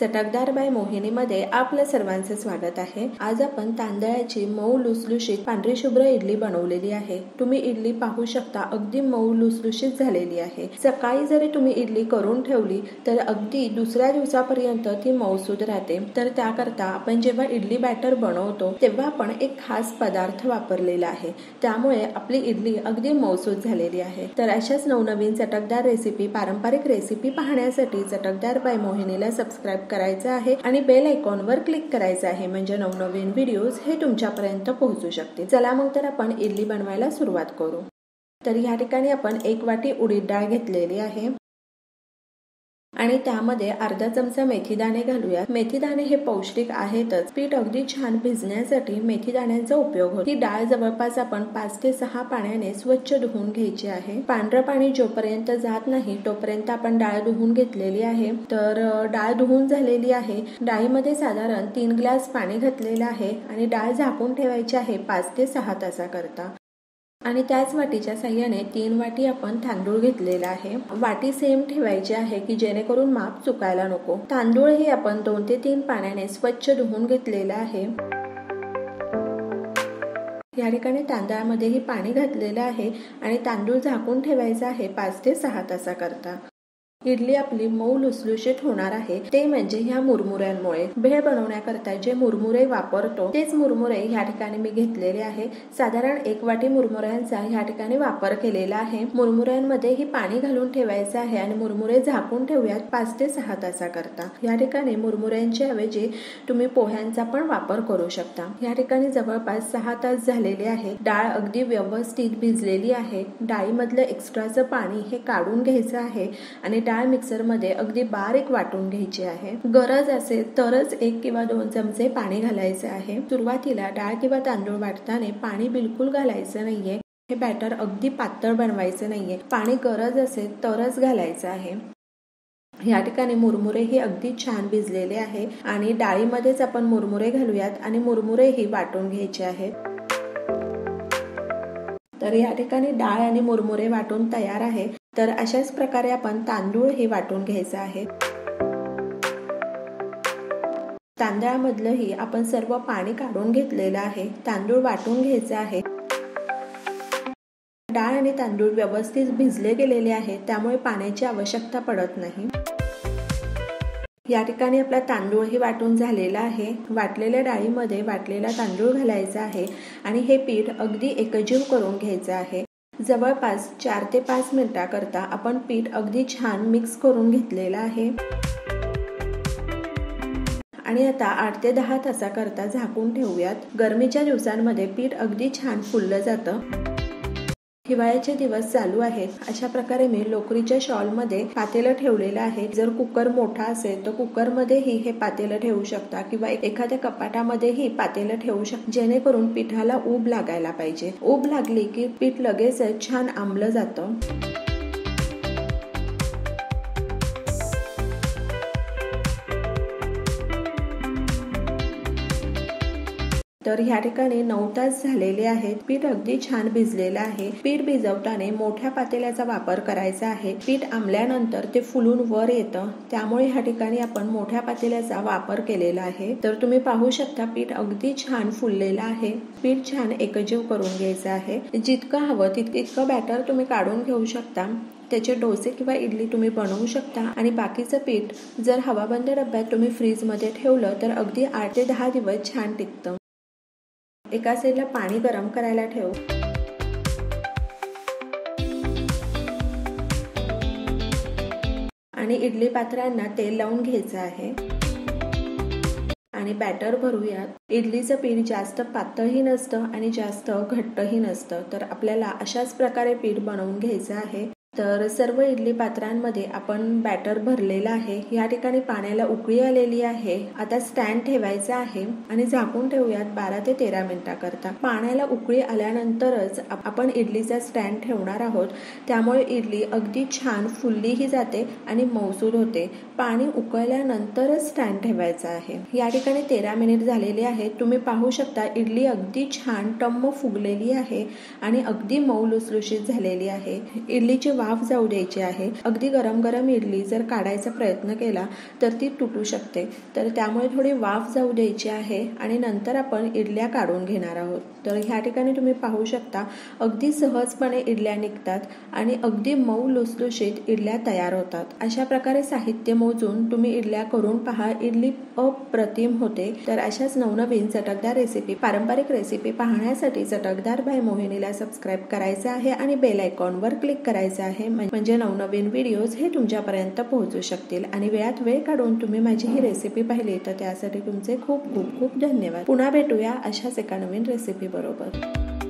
चटकदार बाय मोहिनीमध्ये आपल्या सर्वांचे स्वागत आहे। आज आपण तांदळाची मऊ लुसलुशीत पांढरी शुभ्र इडली बनवलेली आहे। तुम्ही इडली पाहू शकता, अगदी मऊ लुसलुशीत झालेली आहे। सकाळी जरी तुम्ही इडली करून ठेवली तर अगदी दुसऱ्या दिवसापर्यंत ती मऊसूद राहते। तर त्याकरता आपण जेव्हा इडली बॅटर बनवतो तेव्हा आपण एक खास पदार्थ वापरलेला आहे, त्यामुळे आपली इडली अगदी मऊसूद झालेली आहे। तर अशाच नवनवीन चटकदार रेसिपी, पारंपरिक रेसिपी पाहण्यासाठी चटकदार बाय मोहिनीला सबस्क्राइब करायचं आहे आणि बेल आयकॉनवर क्लिक करायचं आहे, म्हणजे नवनवीन व्हिडिओज हे तुमच्यापर्यंत पोहोचू शकतील। चला मग तर आपण इडली बनवायला सुरुवात करू। तर या ठिकाणी आपण 1 वाटी उडीद डाळ घेतलेली आहे आणि त्यामध्ये अर्धा चमचा मेथीदाणे घालूया। मेथीदाणे हे पौष्टिक आहेतच, पीठ अगदी छान भिजण्यासाठी मेथीदाण्यांचा उपयोग होतो। ही डाळ जवळपास आपण 5 ते 6 पाण्याने स्वच्छ धुवून घ्यायची आहे। पांढरं पाणी जोपर्यंत जात नाही तोपर्यंत आपण डाळ धुवून घेतलेली आहे। तर डाळ धुवून झालेली आहे। डाळीमध्ये साधारण 3 ग्लास पाणी घातलेलं आहे आणि डाळ झाकून ठेवायची आहे 5 ते 6 तासाकरता। आणि त्याच वाटीच्या साह्याने 3 वाटी आपण तांदूळ घेतलेला आहे। वाटी सेम ठेवायची आहे की जेणेकरून माप चुकायला नको। तांदूळ हे आपण 2 ते 3 पाण्याने स्वच्छ धुवून घेतलेला आहे। या ठिकाणी तांदळामध्येही पाणी घातलेलं आहे आणि तांदूळ झाकून ठेवायचा आहे 5 ते 6 तासाकरता। इडली आपली मऊ लुसलुशीत होणार आहे ते म्हणजे ह्या मुरमुऱ्यांमुळे। भेळ बनवण्याकरता जे मुरमुरे वापरतो तेच मुरमुरे ह्या ठिकाणी मी घेतलेले आहे। साधारण 1 वाटी मुरमुऱ्यांचा ह्या ठिकाणी वापर केलेला आहे। मुरमुऱ्यांमध्ये ही पाणी घालून ठेवायचं आहे आणि मुरमुरे झाकून ठेवूयात 5 ते 6 तासाकरता। या ठिकाणी मुरमुऱ्यांच्या ऐवजी तुम्ही पोह्यांचा पण वापर करू शकता। या ठिकाणी जवळपास 6 तास झालेले आहे। डाळ अगदी व्यवस्थित भिजलेली आहे। डाळीमधलं एक्स्ट्राचं पाणी हे काढून घ्यायचं आहे आणि डाळ मिक्सर मध्ये अगदी बारीक वाटून घ्यायची आहे। गरज असेल तरच 1 किंवा 2 चमचे पाणी घालायचे आहे। सुरुवातीला डाळ किंवा तांदूळ वाटताना पाणी बिलकुल घालायचं नाहीये। हे बॅटर अगदी पातळ बनवायचं नाहीये, पाणी गरज असेल तरच घालायचं आहे। या ठिकाणी मुरमुरे हे अगदी छान भिजलेले आहे आणि डाळीमध्येच आपण मुरमुरे घालूयात आणि मुरमुरे ही वाटून घ्यायचे आहेत। तर या ठिकाणी डाळ आणि मुरमुरे वाटून तयार आहे। तर अशाच प्रकारे आपण तांदूळ हे वाटून घ्यायचं आहे। तांदळामधलंही आपण सर्व पाणी काढून घेतलेलं आहे। तांदूळ वाटून घ्यायचं आहे। डाळ आणि तांदूळ व्यवस्थित भिजले गेलेले आहे, त्यामुळे पाण्याची आवश्यकता पडत नाही। या ठिकाणी आपला तांदूळही वाटून झालेला आहे। वाटलेल्या डाळीमध्ये वाटलेला तांदूळ घालायचा आहे आणि हे पीठ अगदी एकजीव करून घ्यायचं आहे। जवळपास 4 ते 5 मिनिटाकरता आपण पीठ अगदी छान मिक्स करून घेतलेलं आहे आणि आता 8 ते 10 तासाकरता झाकून ठेवूयात। गरमीच्या दिवसांमध्ये पीठ अगदी छान फुललं जातं। हिवाळ्याचे दिवस चालू आहेत। अशा प्रकारे मी लोकरीच्या शॉलमध्ये पातेलं ठेवलेलं आहे। जर कुकर मोठा असेल तर कुकरमध्येही हे पातेलं ठेवू शकता किंवा एखाद्या कपाटामध्येही पातेलं ठेवू शकता, जेणेकरून पिठाला ऊब लागायला पाहिजे। ऊब लागली की पीठ लगेच छान आंबलं जातं। तर ह्या ठिकाणी 9 तास झालेले आहेत। पीठ अगदी छान भिजलेलं आहे। पीठ भिजवताना मोठ्या पातेल्याचा वापर करायचा आहे। पीठ आंबल्यानंतर ते फुलून वर येतं, त्यामुळे ह्या ठिकाणी आपण मोठ्या पातेल्याचा वापर केलेला आहे। तर तुम्ही पाहू शकता पीठ अगदी छान फुललेलं आहे। पीठ छान एकजीव करून घ्यायचं आहे। जितकं हवं तितकं बॅटर तुम्ही काढून घेऊ शकता। त्याचे डोसे किंवा इडली तुम्ही बनवू शकता आणि बाकीचं पीठ जर हवाबंद डब्यात तुम्ही फ्रीजमध्ये ठेवलं तर अगदी 8 ते 10 दिवस छान टिकतं। एका साईडला पाणी गरम करायला ठेव आणि इडली पात्रांना तेल लावून घ्यायचं आहे आणि बॅटर भरूयात। इडलीचं पीठ जास्त पातळही नसतं आणि जास्त घट्टही नसतं, तर आपल्याला अशाच प्रकारे पीठ बनवून घ्यायचं आहे। तर सर्व इडली पात्रांमध्ये आपण बॅटर भरलेलं आहे। या ठिकाणी पाण्याला उकळी आलेली आहे। आता स्टँड ठेवायचा आहे आणि झाकून ठेवूयात 12 ते 13 मिनिटाकरता। पाण्याला उकळी आल्यानंतरच आपण इडलीचा स्टँड ठेवणार आहोत, त्यामुळे इडली अगदी छान फुललीही जाते आणि मऊसूद होते। पाणी उकळल्यानंतरच स्टँड ठेवायचा आहे। या ठिकाणी 13 मिनिट झालेले आहेत। तुम्ही पाहू शकता इडली अगदी छान टम्म फुगलेली आहे आणि अगदी मऊ लुसलुशीत झालेली आहे। इडलीची वाफ जाऊ द्यायची आहे। अगदी गरम गरम इडली जर काढायचा प्रयत्न केला तर ती तुटू शकते, तर त्यामुळे थोडी वाफ जाऊ द्यायची आहे आणि नंतर आपण इडल्या काढून घेणार आहोत। तर ह्या ठिकाणी तुम्ही पाहू शकता अगदी सहजपणे इडल्या निघतात आणि अगदी मऊ लुसलुशीत इडल्या तयार होतात। अशा प्रकारे साहित्य मोजून तुम्ही इडल्या करून पहा, इडली अप्रतिम होते। तर अशाच नवनवीन चटकदार रेसिपी, पारंपरिक रेसिपी पाहण्यासाठी चटकदार बाय मोहिनीला सबस्क्राईब करायचे आहे आणि बेल आयकॉनवर क्लिक करायचे आहे, म्हणजे नवनवीन व्हिडिओज हे तुमच्यापर्यंत पोहोचू शकतील। आणि वेळात वेळ काढून तुम्ही माझी ही रेसिपी पाहिली तर त्यासाठी तुमचे खूप खूप खूप धन्यवाद। पुन्हा भेटूया अशाच एका नवीन रेसिपी बरोबर।